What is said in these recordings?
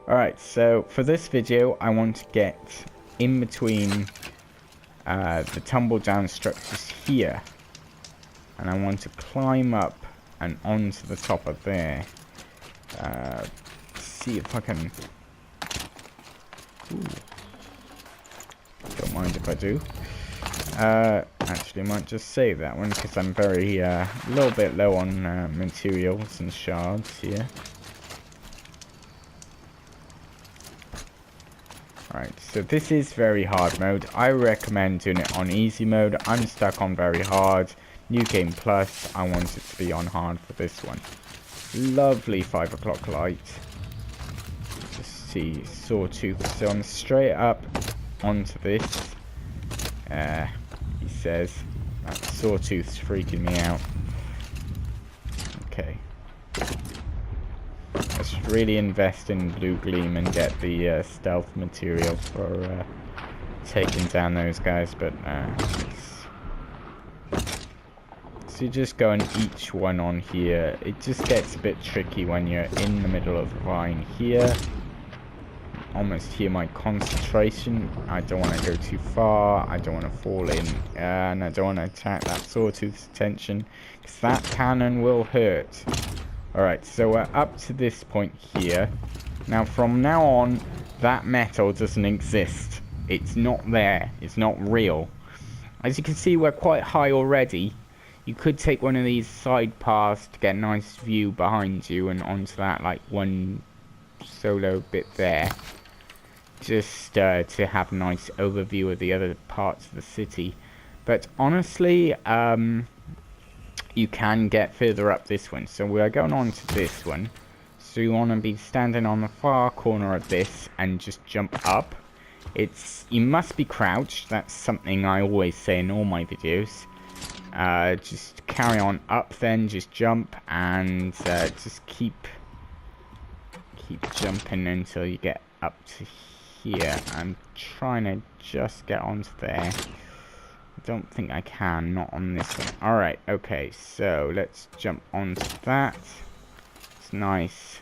Alright, so for this video, I want to get in between the tumble down structures here. And I want to climb up and onto the top of there. See if I can... Ooh. Don't mind if I do. Actually, I might just save that one because I'm very, a little bit low on materials and shards here. Alright, so this is very hard mode. I recommend doing it on easy mode. I'm stuck on very hard. New Game Plus, I want it to be on hard for this one. Lovely 5 o'clock light. Just see Sawtooth. So I'm straight up onto this. He says that Sawtooth's freaking me out. Okay. I should really invest in Blue Gleam and get the stealth material for taking down those guys, but so you just go on each one on here. It just gets a bit tricky when you're in the middle of the line here. Almost hear my concentration. I don't want to go too far. I don't want to fall in, and I don't want to attack that Sawtooth's attention because that cannon will hurt. Alright, so we're up to this point here. Now from now on, that metal doesn't exist. It's not there. It's not real. As you can see, we're quite high already. You could take one of these side paths to get a nice view behind you and onto that, like one solo bit there. Just to have a nice overview of the other parts of the city. But honestly, you can get further up this one. So we're going on to this one. So you want to be standing on the far corner of this and just jump up. You must be crouched. That's something I always say in all my videos. Just carry on up then, just jump and just keep jumping until you get up to here. I'm trying to just get onto there. I don't think I can, not on this one. Alright, okay, so let's jump onto that. It's nice.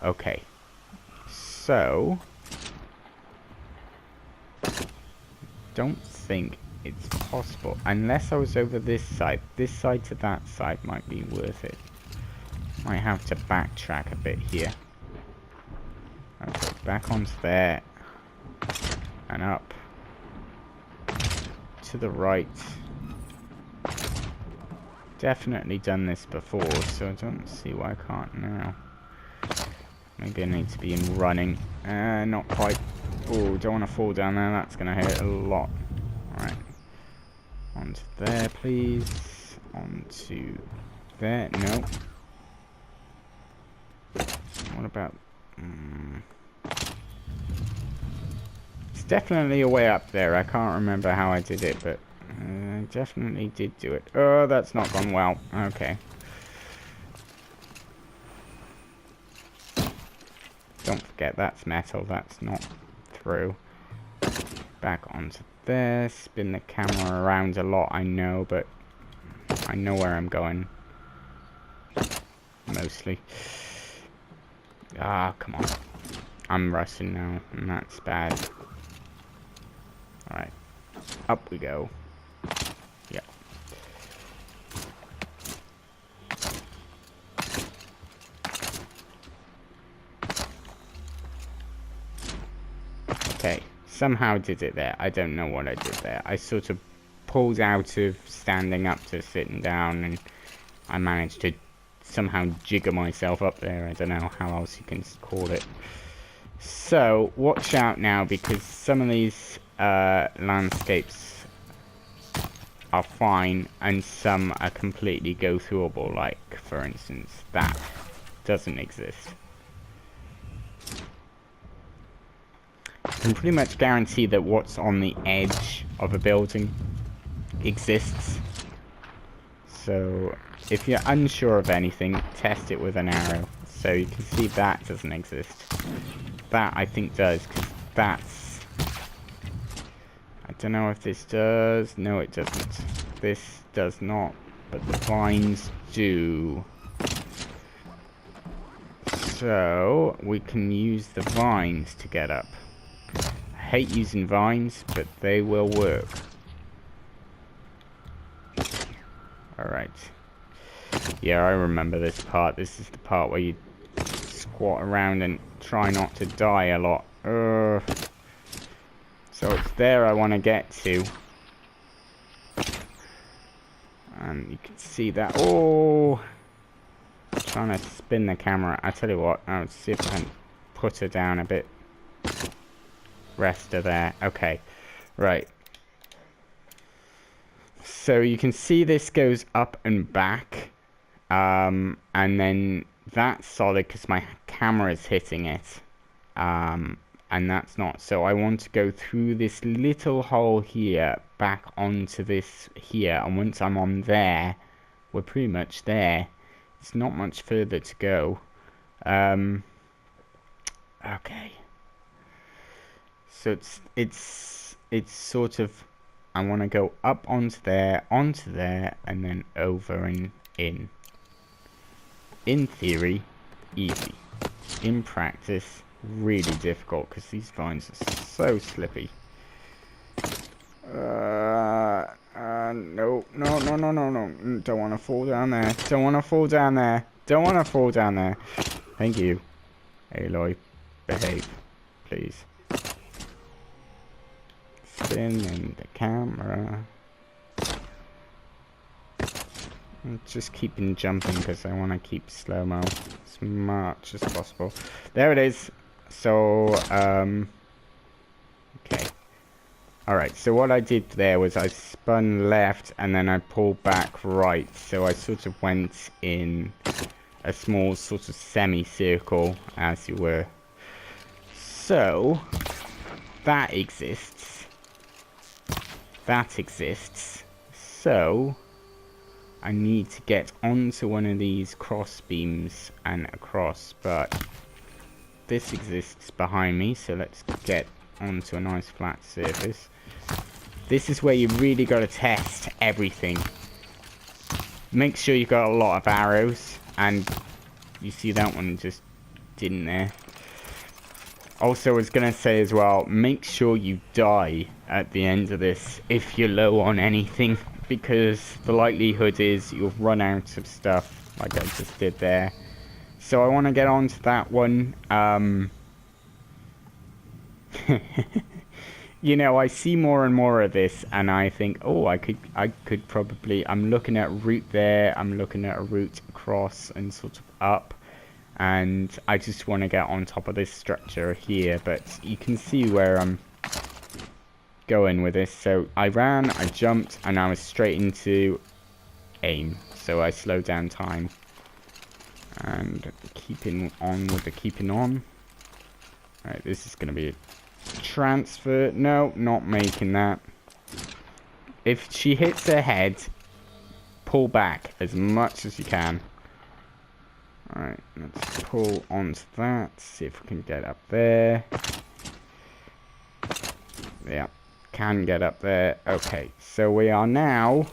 Okay. So, don't think it's possible. Unless I was over this side. This side to that side might be worth it. Might have to backtrack a bit here. Okay, back onto there. And up. To the right. Definitely done this before, so I don't see why I can't now. Maybe I need to be in running. Not quite. Oh, don't want to fall down there. That's going to hurt a lot. Alright. Onto there, please. Onto there. No. What about... It's definitely a way up there. I can't remember how I did it, but I definitely did do it. Oh, that's not gone well. Okay. Don't forget that's metal. That's not through. Back onto there. Spin the camera around a lot, I know, but I know where I'm going. Mostly. Ah, come on. I'm rushing now, and that's bad. Alright. Up we go. Yep. Okay. Somehow did it there. I don't know what I did there. I sort of pulled out of standing up to sitting down, and I managed to somehow jigger myself up there. I don't know how else you can call it. So, watch out now, because some of these landscapes are fine, and some are completely go-throughable, like, for instance, that doesn't exist. I can pretty much guarantee that what's on the edge of a building exists. So, if you're unsure of anything, test it with an arrow. So you can see that doesn't exist. That I think does, because that's... I don't know if this does. No, it doesn't. This does not, but the vines do. So we can use the vines to get up. I hate using vines, but they will work. Alright. Yeah, I remember this part. This is the part where you squat around and try not to die a lot. So it's there I want to get to. And you can see that. Oh! Trying to spin the camera. I tell you what, I'll see if I can put her down a bit. Rest her there. Okay. Right. So you can see this goes up and back. And then that's solid because my camera is hitting it. And that's not. So I want to go through this little hole here, back onto this here. And once I'm on there, we're pretty much there. It's not much further to go. Okay. So it's sort of, I want to go up onto there, and then over and in. In theory, easy. In practice, really difficult because these vines are so slippy. No. Don't want to fall down there. Don't want to fall down there. Don't want to fall down there. Thank you. Aloy, behave, please. Spinning the camera. I'm just keeping jumping because I want to keep slow-mo as much as possible. There it is. So, okay. Alright, so what I did there was I spun left and then I pulled back right. So I sort of went in a small sort of semicircle, as you were. So, that exists. That exists. So, I need to get onto one of these cross beams and across, but this exists behind me, so let's get onto a nice flat surface. This is where you really got to test everything. Make sure you've got a lot of arrows, and you see that one just didn't there. Also, I was going to say as well, make sure you die at the end of this if you're low on anything, because the likelihood is you'll run out of stuff, like I just did there. So I want to get onto that one. You know, I see more and more of this, and I think, oh, I could probably. I'm looking at a route there. I'm looking at a route across and sort of up, and I just want to get on top of this structure here. But you can see where I'm going with this. So I ran, I jumped, and I was straight into aim. So I slowed down time and keeping on with the keeping on. All right, this is going to be a transfer. No, not making that. If she hits her head, pull back as much as you can. Alright, let's pull onto that. See if we can get up there. Yeah, can get up there. Okay, so we are now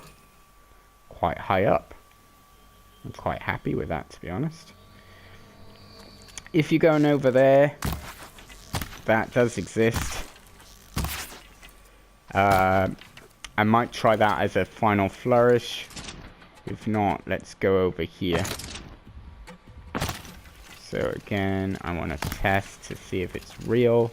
quite high up. I'm quite happy with that, to be honest. If you're going over there, that does exist. I might try that as a final flourish. If not, let's go over here. So again, I want to test to see if it's real.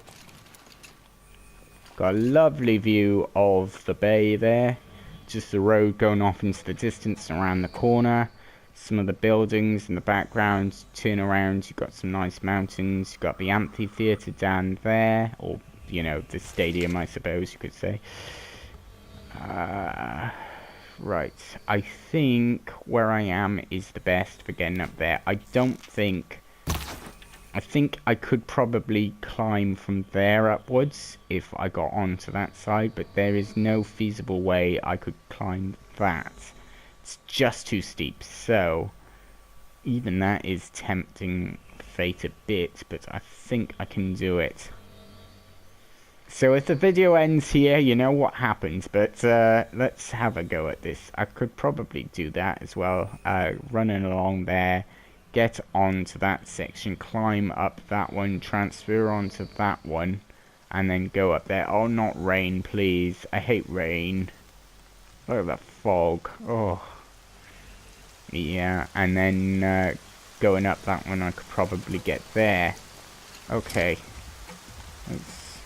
Got a lovely view of the bay there. Just the road going off into the distance around the corner. Some of the buildings in the background. Turn around, you've got some nice mountains. You've got the amphitheatre down there. Or, you know, the stadium, I suppose you could say. Right. I think where I am is the best for getting up there. I think I could probably climb from there upwards if I got onto that side, but there is no feasible way I could climb that. It's just too steep, so even that is tempting fate a bit, but I think I can do it. So if the video ends here, you know what happens, but let's have a go at this. I could probably do that as well, running along there, get onto that section, climb up that one, transfer onto that one, and then go up there. Oh, not rain, please. I hate rain. Look at that fog. Oh. Yeah, and then going up that one, I could probably get there. Okay. Let's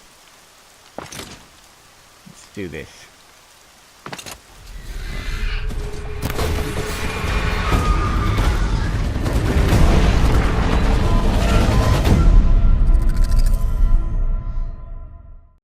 do this.